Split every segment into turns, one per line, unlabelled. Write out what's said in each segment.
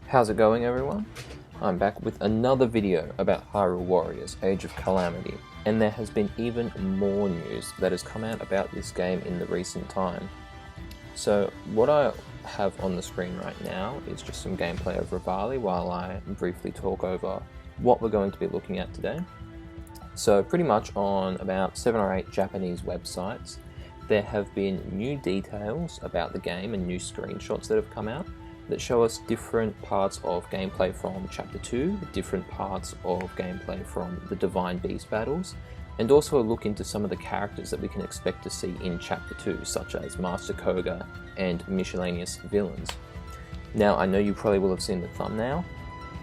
How's it going, everyone? I'm back with another video about Hyrule Warriors Age of Calamity, and there has been even more news that has come out about this game in the recent time. So what I have on the screen right now is just some gameplay of Revali while I briefly talk over what we're going to be looking at today. So pretty much on about 7 or 8 Japanese websites, there have been new details about the game and new screenshots that have come out that show us different parts of gameplay from Chapter 2, different parts of gameplay from the Divine Beast battles, and also a look into some of the characters that we can expect to see in Chapter 2, such as Master Koga and miscellaneous villains. Now, I know you probably will have seen the thumbnail.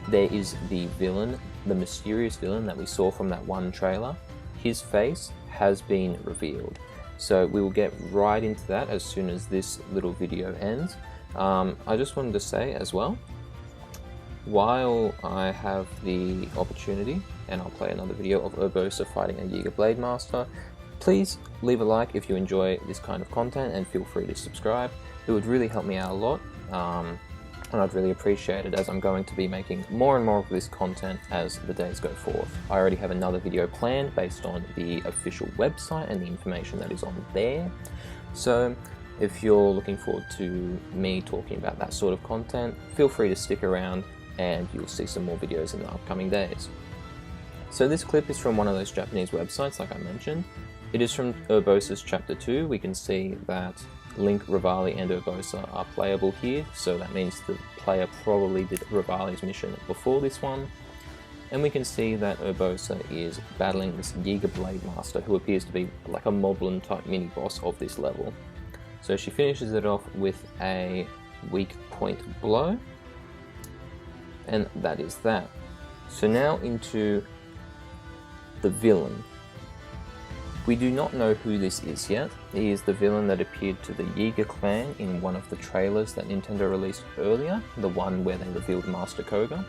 There is the villain, the mysterious villain that we saw from that one trailer. His face has been revealed. So we will get right into that as soon as this little video ends. I just wanted to say as well, while I have the opportunity, and I'll play another video of Urbosa fighting a Yiga Blade Master, please leave a like if you enjoy this kind of content and feel free to subscribe. It would really help me out a lot, and I'd really appreciate it as I'm going to be making more and more of this content as the days go forth. I already have another video planned based on the official website and the information that is on there. So if you're looking forward to me talking about that sort of content, feel free to stick around and you'll see some more videos in the upcoming days. So this clip is from one of those Japanese websites, like I mentioned. It is from Urbosa's Chapter 2. We can see that Link, Revali and Urbosa are playable here, so that means the player probably did Revali's mission before this one. And we can see that Urbosa is battling this Yiga Blade Master, who appears to be like a Moblin type mini boss of this level. So she finishes it off with a weak point blow, and that is that. So now into the villain. We do not know who this is yet. He is the villain that appeared to the Yiga clan in one of the trailers that Nintendo released earlier, the one where they revealed Master Koga.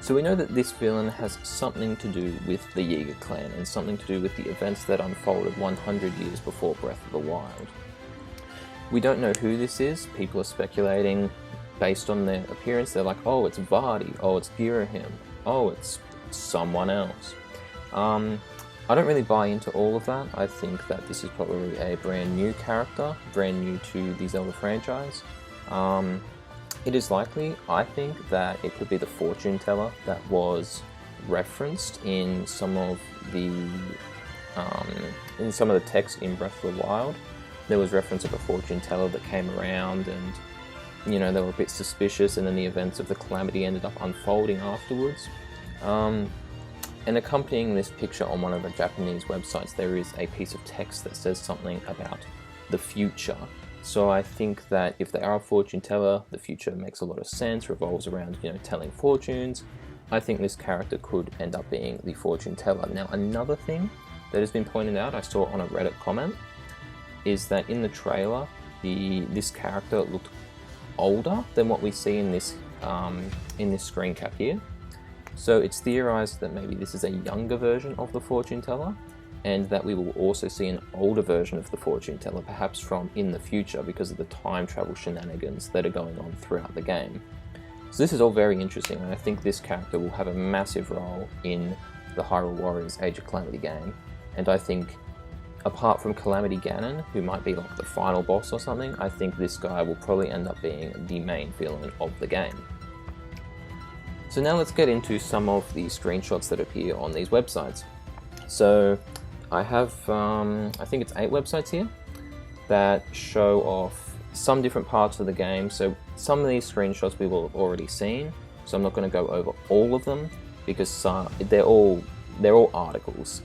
So we know that this villain has something to do with the Yiga clan and something to do with the events that unfolded 100 years before Breath of the Wild. We don't know who this is. People are speculating based on their appearance. They're like, oh, it's Vardy, oh, it's Girahim, oh, it's someone else. I don't really buy into all of that. I think that this is probably a brand new character, brand new to the Zelda franchise. It is likely, I think, that it could be the fortune teller that was referenced in some of the text in Breath of the Wild. There was reference of a fortune teller that came around and, you know, they were a bit suspicious, and then the events of the Calamity ended up unfolding afterwards. And accompanying this picture on one of the Japanese websites, there is a piece of text that says something about the future. So I think that if they are a fortune teller, the future makes a lot of sense, revolves around, you know, telling fortunes. I think this character could end up being the fortune teller. Now, another thing that has been pointed out, I saw on a Reddit comment, is that in the trailer, this character looked older than what we see in this screen cap here. So it's theorized that maybe this is a younger version of the fortune teller, and that we will also see an older version of the fortune teller, perhaps from in the future, because of the time travel shenanigans that are going on throughout the game. So this is all very interesting, and I think this character will have a massive role in the Hyrule Warriors Age of Calamity game. And I think, apart from Calamity Ganon, who might be like the final boss or something, I think this guy will probably end up being the main villain of the game. So now let's get into some of the screenshots that appear on these websites. So I have, I think it's 8 websites here that show off some different parts of the game. So some of these screenshots we will have already seen, so I'm not going to go over all of them because they're all articles.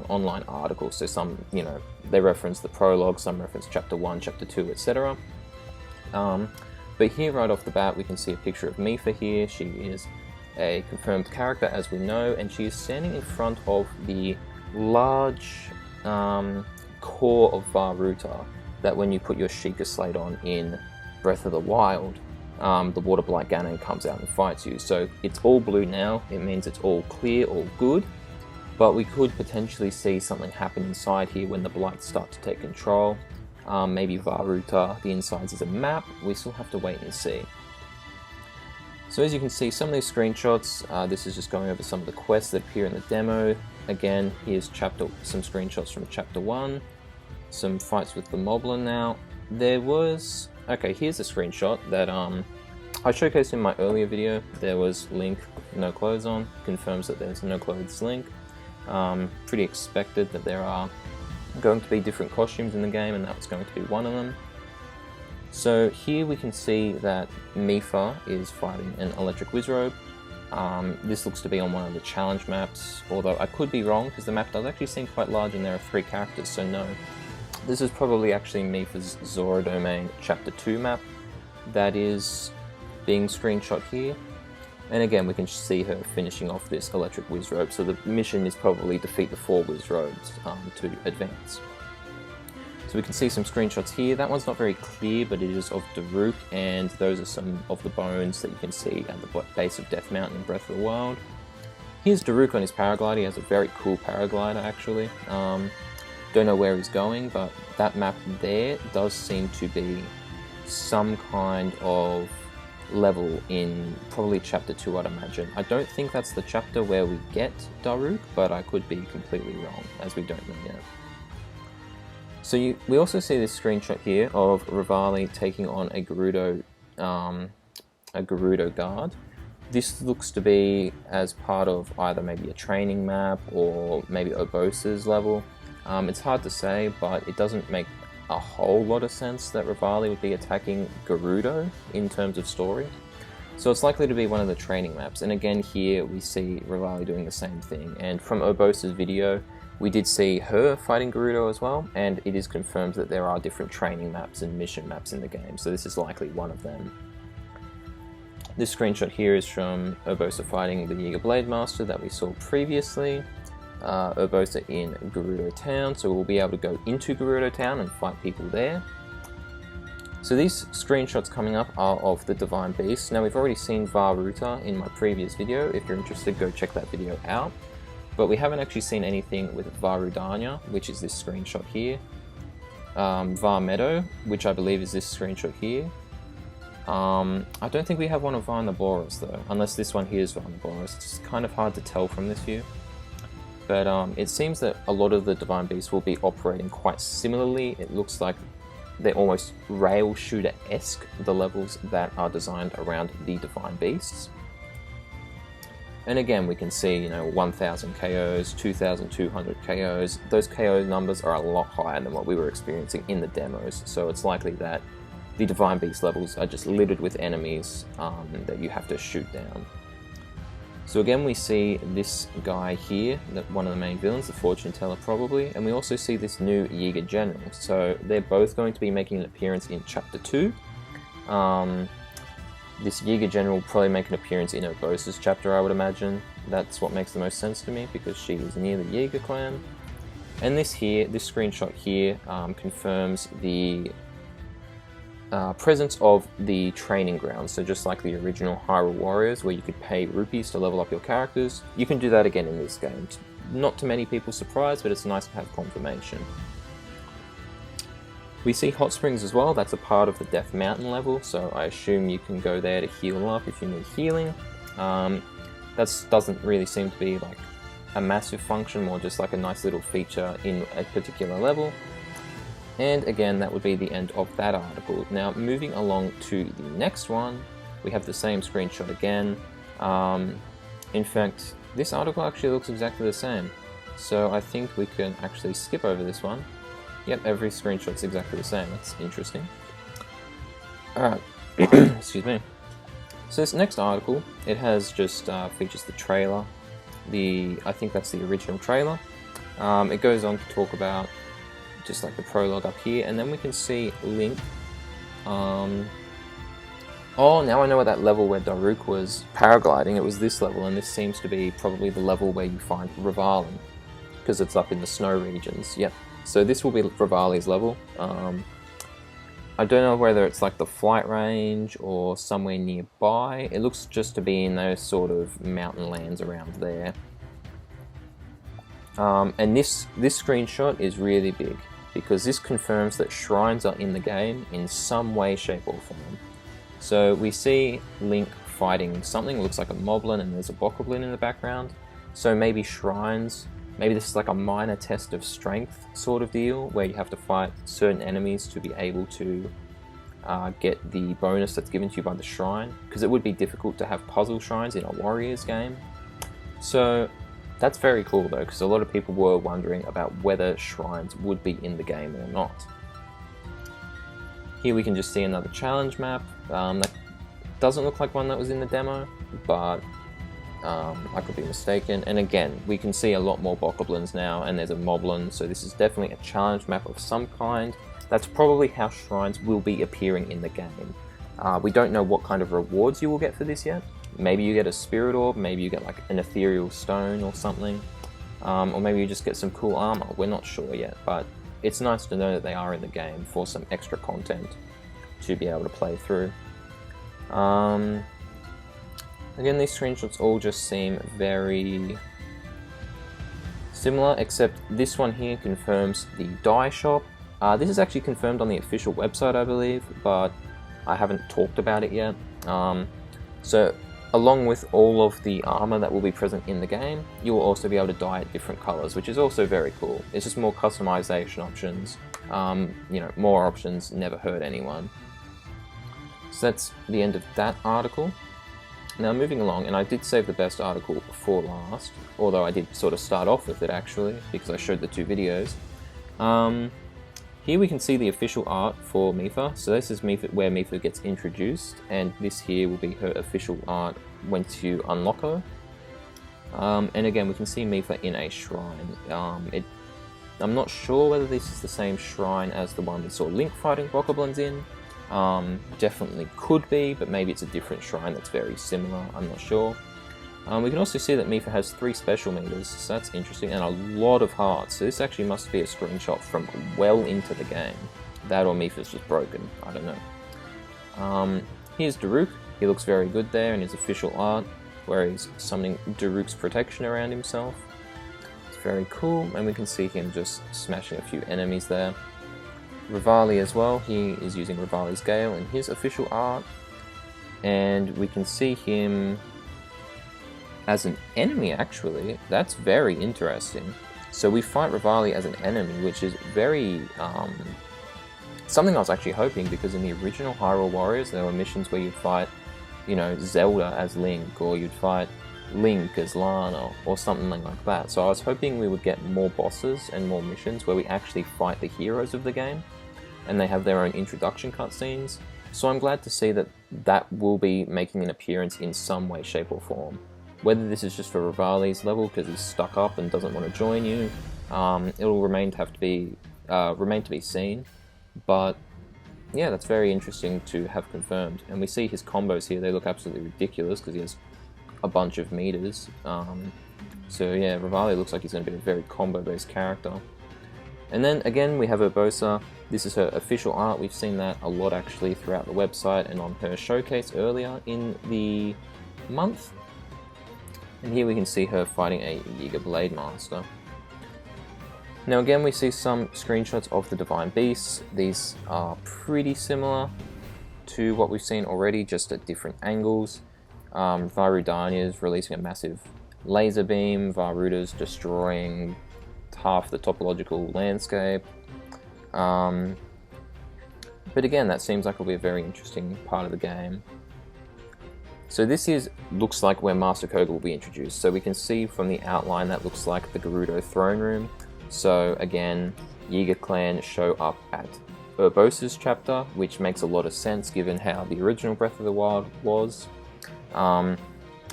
Online articles, so some, you know, they reference the prologue, some reference Chapter 1, Chapter 2, etc. But here right off the bat we can see a picture of Mipha here. She is a confirmed character, as we know, and she is standing in front of the large core of Varuta that when you put your Sheikah Slate on in Breath of the Wild, the Water Blight Ganon comes out and fights you. So it's all blue now, it means it's all clear, all good. But we could potentially see something happen inside here when the Blights start to take control. Maybe Varuta, the insides is a map. We still have to wait and see. So as you can see, some of these screenshots, this is just going over some of the quests that appear in the demo. Again, here's some screenshots from Chapter 1, some fights with the Moblin now. Okay, here's a screenshot that I showcased in my earlier video. There was Link, no clothes on, confirms that there's no clothes Link. Pretty expected that there are going to be different costumes in the game, and that was going to be one of them. So here we can see that Mipha is fighting an electric Wizrobe. This looks to be on one of the challenge maps, although I could be wrong because the map does actually seem quite large and there are 3 characters, so no. This is probably actually Mipha's Zora Domain Chapter 2 map that is being screenshot here. And again, we can see her finishing off this electric Wizrobe, so the mission is probably defeat the 4 Wizrobes to advance. So we can see some screenshots here. That one's not very clear, but it is of Daruk, and those are some of the bones that you can see at the base of Death Mountain in Breath of the Wild. Here's Daruk on his paraglider. He has a very cool paraglider, actually. Don't know where he's going, but that map there does seem to be some kind of level in probably Chapter 2, I'd imagine. I don't think that's the chapter where we get Daruk, but I could be completely wrong, as we don't know yet. So we also see this screenshot here of Revali taking on a Gerudo guard. This looks to be as part of either maybe a training map or maybe Urbosa's level. It's hard to say, but it doesn't make a whole lot of sense that Revali would be attacking Gerudo in terms of story. So it's likely to be one of the training maps. And again, here we see Revali doing the same thing. And from Urbosa's video, we did see her fighting Gerudo as well, and it is confirmed that there are different training maps and mission maps in the game, so this is likely one of them. This screenshot here is from Urbosa fighting the Yiga Blade Master that we saw previously. Urbosa in Gerudo Town, so we'll be able to go into Gerudo Town and fight people there. So these screenshots coming up are of the Divine Beasts. Now we've already seen Varuta in my previous video. If you're interested, go check that video out. But we haven't actually seen anything with Varudanya, which is this screenshot here. Var Meadow, which I believe is this screenshot here. I don't think we have one of Varnaboros though, unless this one here is Varnaboros. It's kind of hard to tell from this view. But it seems that a lot of the Divine Beasts will be operating quite similarly. It looks like they're almost rail shooter-esque, the levels that are designed around the Divine Beasts. And again, we can see, 1,000 KOs, 2,200 KOs. Those KO numbers are a lot higher than what we were experiencing in the demos, so it's likely that the Divine Beast levels are just littered with enemies that you have to shoot down. So again, we see this guy here, one of the main villains, the Fortune Teller probably, and we also see this new Yiga General. So they're both going to be making an appearance in Chapter 2. This Yiga General will probably make an appearance in Urbosa's chapter, I would imagine. That's what makes the most sense to me, because she is near the Yiga clan. And this screenshot here confirms the presence of the training grounds. So just like the original Hyrule Warriors, where you could pay rupees to level up your characters, you can do that again in this game. Not to many people's surprise, but it's nice to have confirmation. We see hot springs as well. That's a part of the Death Mountain level, so I assume you can go there to heal up if you need healing. That doesn't really seem to be like a massive function, more just like a nice little feature in a particular level. And again, that would be the end of that article. Now, moving along to the next one, we have the same screenshot again. In fact, this article actually looks exactly the same. So I think we can actually skip over this one. Yep, every screenshot's exactly the same. That's interesting. Alright, excuse me. So this next article, it has just features the trailer. I think that's the original trailer. It goes on to talk about just like the prologue up here, and then we can see Link. Oh, now I know at that level where Daruk was paragliding, it was this level, and this seems to be probably the level where you find Revali, because it's up in the snow regions. Yep. So this will be Revali's level. I don't know whether it's like the flight range or somewhere nearby. It looks just to be in those sort of mountain lands around there. And this screenshot is really big, because this confirms that shrines are in the game in some way, shape or form. So we see Link fighting something. It looks like a moblin, and there's a bokoblin in the background. So maybe shrines, maybe this is like a minor test of strength sort of deal, where you have to fight certain enemies to be able to get the bonus that's given to you by the shrine, because it would be difficult to have puzzle shrines in a Warriors game. So that's very cool though, because a lot of people were wondering about whether shrines would be in the game or not. Here we can just see another challenge map. That doesn't look like one that was in the demo, but I could be mistaken. And again, we can see a lot more bokoblins now, and there's a moblin, so this is definitely a challenge map of some kind. That's probably how shrines will be appearing in the game. We don't know what kind of rewards you will get for this yet. Maybe you get a spirit orb, maybe you get like an ethereal stone or something, or maybe you just get some cool armor. We're not sure yet, but it's nice to know that they are in the game for some extra content to be able to play through. Again, these screenshots all just seem very similar, except this one here confirms the dye shop. This is actually confirmed on the official website, I believe, but I haven't talked about it yet. So along with all of the armor that will be present in the game, you will also be able to dye it different colors, which is also very cool. It's just more customization options. You know, more options never hurt anyone. So that's the end of that article. Now moving along, and I did save the best article for last, although I did sort of start off with it actually, because I showed the two videos. Here we can see the official art for Mipha. So this is Mipha, where Mipha gets introduced, and this here will be her official art once you unlock her. And again, we can see Mipha in a shrine. I'm not sure whether this is the same shrine as the one we saw Link fighting bokoblins in. Definitely could be, but maybe it's a different shrine that's very similar, I'm not sure. We can also see that Mipha has 3 special meters, so that's interesting, and a lot of hearts. So this actually must be a screenshot from well into the game. That or Mipha's just broken, I don't know. Here's Daruk. He looks very good there in his official art, where he's summoning Daruk's protection around himself. It's very cool, and we can see him just smashing a few enemies there. Revali as well, he is using Revali's Gale in his official art, and we can see him as an enemy actually. That's very interesting. So we fight Revali as an enemy, which is very something I was actually hoping, because in the original Hyrule Warriors there were missions where you'd fight, you know, Zelda as Link, or you'd fight Link as Lana, or something like that. So I was hoping we would get more bosses and more missions where we actually fight the heroes of the game, and they have their own introduction cutscenes. So I'm glad to see that that will be making an appearance in some way, shape or form. Whether this is just for Revali's level because he's stuck up and doesn't want to join you, it'll remain to be seen. But yeah, that's very interesting to have confirmed. And we see his combos here; they look absolutely ridiculous because he has a bunch of meters. So yeah, Revali looks like he's going to be a very combo-based character. And then again, we have Urbosa. This is her official art. We've seen that a lot actually throughout the website and on her showcase earlier in the month. And here we can see her fighting a Yiga Blade Master. Now again, we see some screenshots of the Divine Beasts. These are pretty similar to what we've seen already, just at different angles. Varudania's releasing a massive laser beam. Varuta's destroying half the topological landscape. But again, that seems like it'll be a very interesting part of the game. So this looks like where Master Koga will be introduced. So we can see from the outline that looks like the Gerudo throne room. So again, Yiga clan show up at Urbosa's chapter, which makes a lot of sense given how the original Breath of the Wild was. And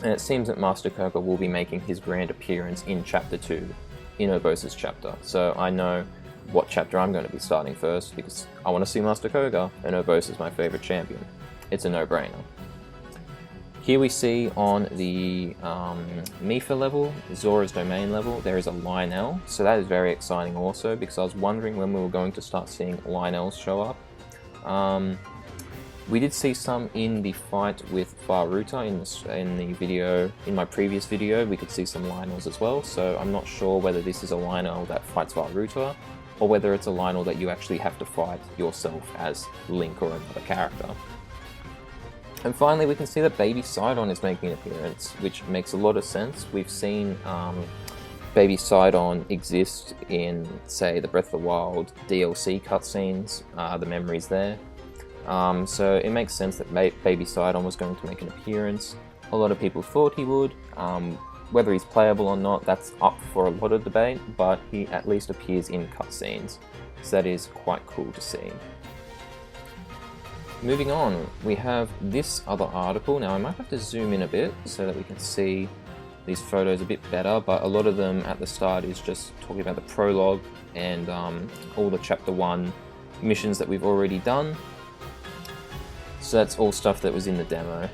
it seems that Master Koga will be making his grand appearance in chapter 2, in Urbosa's chapter. So I know what chapter I'm going to be starting first, because I want to see Master Koga, and Urbosa's my favorite champion. It's a no-brainer. Here we see on the Mipha level, Zora's Domain level, there is a Lynel, so that is very exciting also, because I was wondering when we were going to start seeing Lynels show up. We did see some in the fight with Varuta in my previous video. We could see some Lynels as well, so I'm not sure whether this is a Lynel that fights Varuta, or whether it's a Lynel that you actually have to fight yourself as Link or another character. And finally, we can see that Baby Sidon is making an appearance, which makes a lot of sense. We've seen Baby Sidon exist in, say, the Breath of the Wild DLC cutscenes, the memories there. So it makes sense that Baby Sidon was going to make an appearance. A lot of people thought he would. Whether he's playable or not, that's up for a lot of debate, but he at least appears in cutscenes, so that is quite cool to see. Moving on, we have this other article. Now I might have to zoom in a bit so that we can see these photos a bit better, but a lot of them at the start is just talking about the prologue and all the Chapter 1 missions that we've already done. So that's all stuff that was in the demo.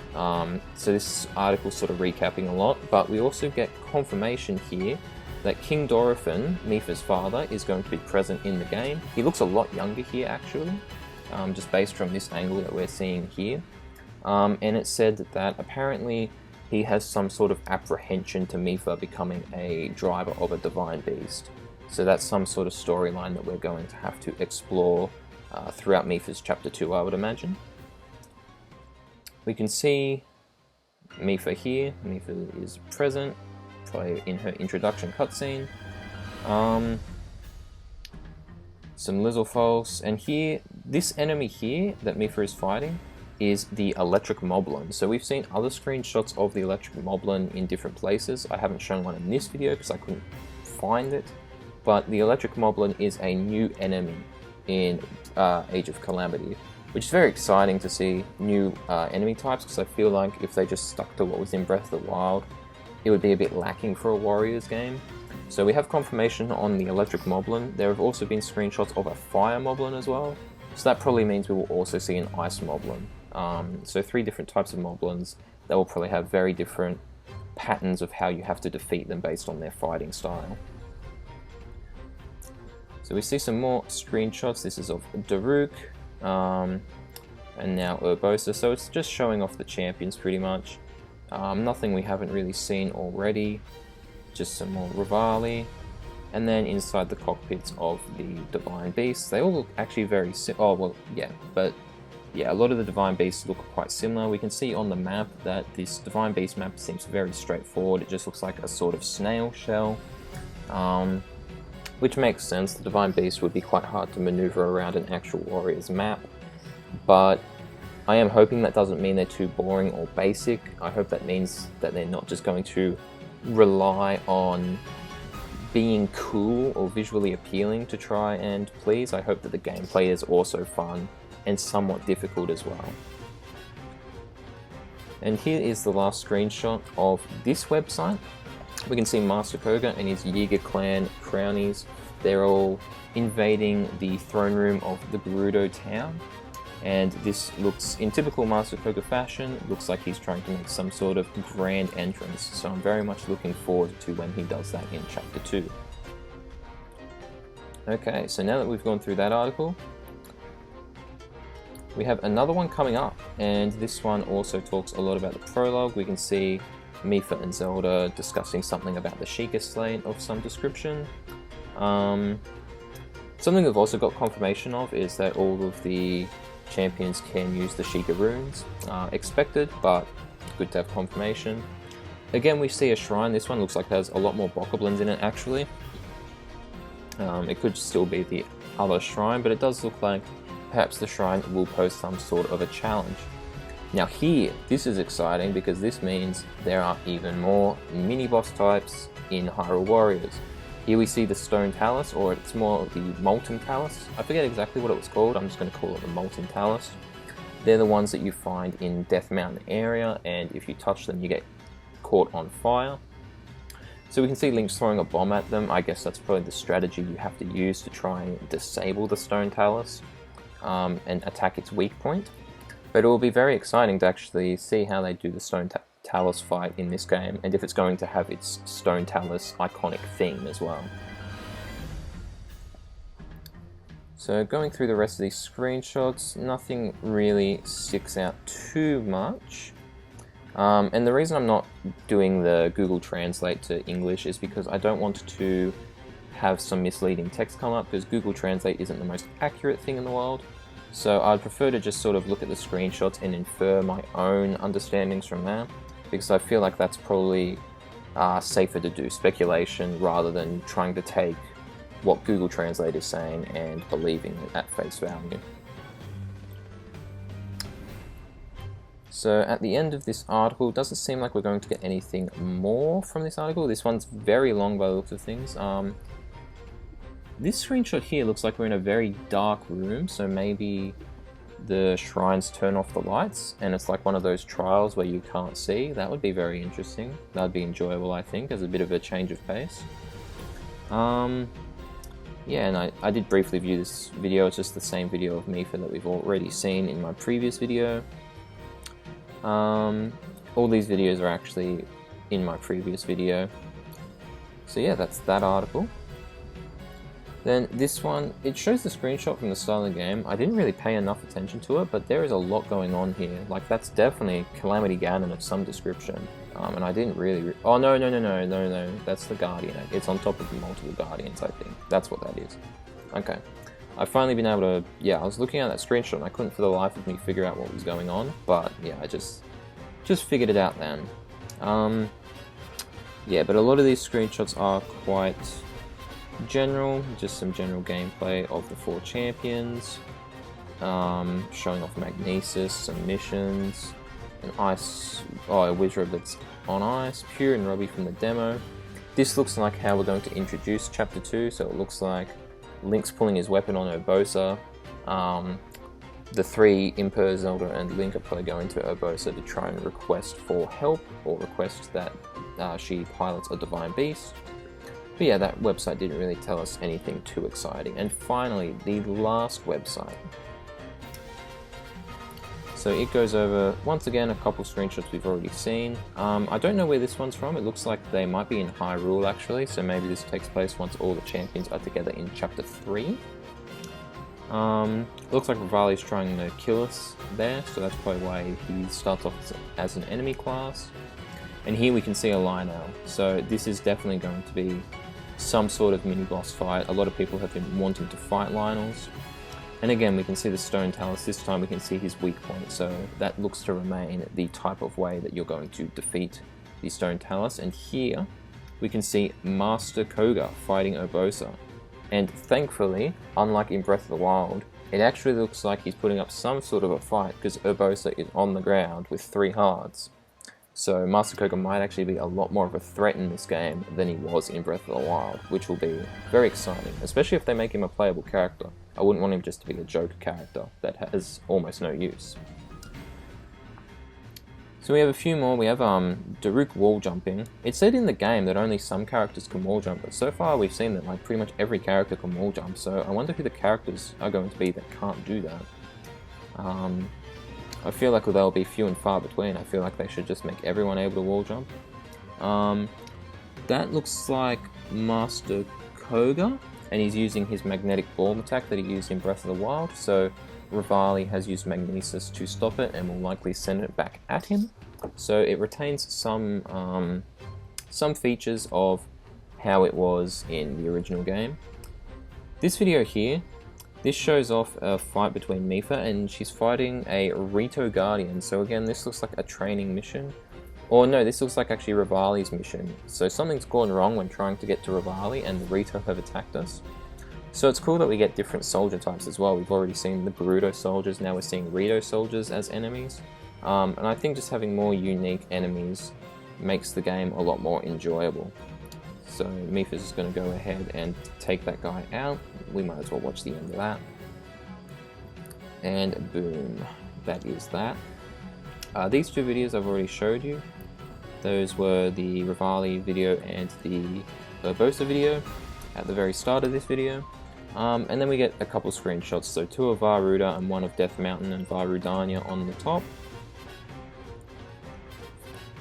So this article's sort of recapping a lot, but we also get confirmation here that King Dorephan, Mipha's father, is going to be present in the game. He looks a lot younger here actually, just based from this angle that we're seeing here. And it said that apparently he has some sort of apprehension to Mipha becoming a driver of a divine beast. So that's some sort of storyline that we're going to have to explore throughout Mipha's Chapter 2, I would imagine. We can see Mipha here. Mipha is present, probably in her introduction cutscene. Some Lizalfos, and here, this enemy here that Mipha is fighting is the Electric Moblin. So we've seen other screenshots of the Electric Moblin in different places. I haven't shown one in this video because I couldn't find it, but the Electric Moblin is a new enemy in Age of Calamity, which is very exciting to see new enemy types, because I feel like if they just stuck to what was in Breath of the Wild, it would be a bit lacking for a Warriors game. So we have confirmation on the Electric Moblin. There have also been screenshots of a Fire Moblin as well, so that probably means we will also see an Ice Moblin. So 3 different types of Moblins that will probably have very different patterns of how you have to defeat them based on their fighting style. So we see some more screenshots. This is of Daruk, and now Urbosa, so it's just showing off the champions pretty much. Nothing we haven't really seen already, just some more Rivali, and then inside the cockpits of the Divine Beasts. They all look actually very oh well, yeah, but yeah, a lot of the Divine Beasts look quite similar. We can see on the map that this Divine Beast map seems very straightforward. It just looks like a sort of snail shell, which makes sense. The Divine Beast would be quite hard to maneuver around an actual Warriors map, but I am hoping that doesn't mean they're too boring or basic. I hope that means that they're not just going to rely on being cool or visually appealing to try and please. I hope that the gameplay is also fun and somewhat difficult as well. And here is the last screenshot of this website. We can see Master Koga and his Yiga clan crownies. They're all invading the throne room of the Gerudo town. And this looks, in typical Master Koga fashion, looks like he's trying to make some sort of grand entrance. So I'm very much looking forward to when he does that in Chapter 2. Okay, so now that we've gone through that article, we have another one coming up, and this one also talks a lot about the prologue. We can see Mipha and Zelda discussing something about the Sheikah Slate of some description. Something we've also got confirmation of is that all of the champions can use the Sheikah runes. Expected, but good to have confirmation. Again, we see a shrine. This one looks like it has a lot more bokoblins in it actually. It could still be the other shrine, but it does look like perhaps the shrine will pose some sort of a challenge. Now here, this is exciting because this means there are even more mini-boss types in Hyrule Warriors. Here we see the Stone Talus, or it's more the Molten Talus. I forget exactly what it was called, I'm just going to call it the Molten Talus. They're the ones that you find in Death Mountain area, and if you touch them you get caught on fire. So we can see Link's throwing a bomb at them. I guess that's probably the strategy you have to use to try and disable the Stone Talus and attack its weak point. But it will be very exciting to actually see how they do the Stone Talus fight in this game, and if it's going to have its Stone Talus iconic theme as well. So going through the rest of these screenshots, nothing really sticks out too much. And the reason I'm not doing the Google Translate to English is because I don't want to have some misleading text come up, because Google Translate isn't the most accurate thing in the world. So I'd prefer to just sort of look at the screenshots and infer my own understandings from that, because I feel like that's probably safer to do speculation rather than trying to take what Google Translate is saying and believing it at face value. So at the end of this article, it doesn't seem like we're going to get anything more from this article. This one's very long by the looks of things. This screenshot here looks like we're in a very dark room, so maybe the shrines turn off the lights and it's like one of those trials where you can't see. That would be very interesting. That would be enjoyable, I think, as a bit of a change of pace. Yeah, and I did briefly view this video. It's just the same video of Mifa that we've already seen in my previous video. All these videos are actually in my previous video. So yeah, that's that article. Then this one, it shows the screenshot from the start of the game. I didn't really pay enough attention to it, but there is a lot going on here. Like, that's definitely Calamity Ganon of some description. And I didn't really... Oh, no, that's the Guardian. It's on top of multiple Guardians, I think. That's what that is. Okay. I've finally been able to... Yeah, I was looking at that screenshot and I couldn't for the life of me figure out what was going on. But, yeah, I just figured it out then. Yeah, but a lot of these screenshots are quite... general, just some general gameplay of the 4 champions, showing off Magnesis, some missions, an ice, a Wizrobe that's on ice, Pure and Robbie from the demo. This looks like how we're going to introduce Chapter 2, so it looks like Link's pulling his weapon on Urbosa. The 3, Imper, Zelda and Link are probably going to Urbosa to try and request for help, or request that she pilots a Divine Beast. But yeah, that website didn't really tell us anything too exciting. And finally, the last website. So it goes over, once again, a couple screenshots we've already seen. I don't know where this one's from. It looks like they might be in Hyrule, actually. So maybe this takes place once all the champions are together in Chapter 3. Looks like Rivali's trying to kill us there. So that's probably why he starts off as an enemy class. And here we can see a Lynel. So this is definitely going to be some sort of mini-boss fight. A lot of people have been wanting to fight Lynels. And again, we can see the Stone Talus. This time we can see his weak point. So that looks to remain the type of way that you're going to defeat the Stone Talus. And here we can see Master Koga fighting Urbosa. And thankfully, unlike in Breath of the Wild, it actually looks like he's putting up some sort of a fight because Urbosa is on the ground with 3 hearts. So Master Koga might actually be a lot more of a threat in this game than he was in Breath of the Wild, which will be very exciting, especially if they make him a playable character. I wouldn't want him just to be a joke character that has almost no use. So we have a few more. We have Daruk wall jumping. It said in the game that only some characters can wall jump, but so far we've seen that like pretty much every character can wall jump, so I wonder who the characters are going to be that can't do that. I feel like they'll be few and far between. I feel like they should just make everyone able to wall jump. That looks like Master Koga, and he's using his magnetic ball attack that he used in Breath of the Wild, so Rivali has used Magnesis to stop it and will likely send it back at him. So it retains some features of how it was in the original game. This video here, this shows off a fight between Mifa and she's fighting a Rito Guardian. So again, this looks like a training mission. Or no, this looks like actually Rivali's mission. So something's gone wrong when trying to get to Rivali and the Rito have attacked us. So it's cool that we get different soldier types as well. We've already seen the Gerudo soldiers, now we're seeing Rito soldiers as enemies. And I think just having more unique enemies makes the game a lot more enjoyable. So Mifa's just going to go ahead and take that guy out. We might as well watch the end of that. And boom, that is that. These 2 videos I've already showed you. Those were the Rivali video and the Urbosa video at the very start of this video. And then we get a couple screenshots, so 2 of Varuda and 1 of Death Mountain and Varudania on the top.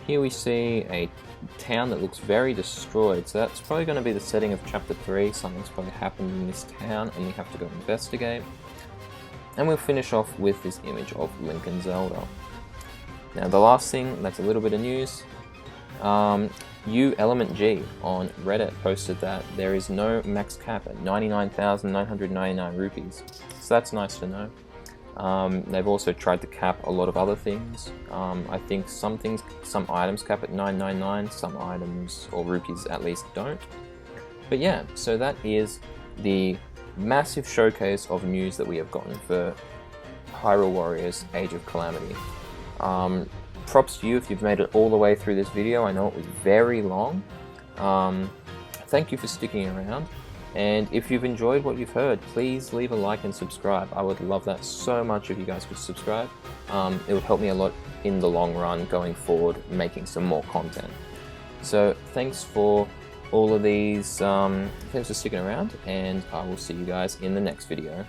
Here we see a town that looks very destroyed, so that's probably going to be the setting of Chapter 3. Something's probably happened in this town and we have to go investigate. And we'll finish off with this image of Link and Zelda. Now the last thing that's a little bit of news, Element G on Reddit posted that there is no max cap at 99,999 rupees, so that's nice to know. They've also tried to cap a lot of other things. I think some items cap at 999, some items, or rupees at least, don't. But yeah, so that is the massive showcase of news that we have gotten for Hyrule Warriors Age of Calamity. Props to you if you've made it all the way through this video. I know it was very long. Thank you for sticking around. And if you've enjoyed what you've heard, please leave a like and subscribe. I would love that so much if you guys could subscribe. It would help me a lot in the long run going forward, making some more content. So thanks for all of these, thanks for sticking around, and I will see you guys in the next video.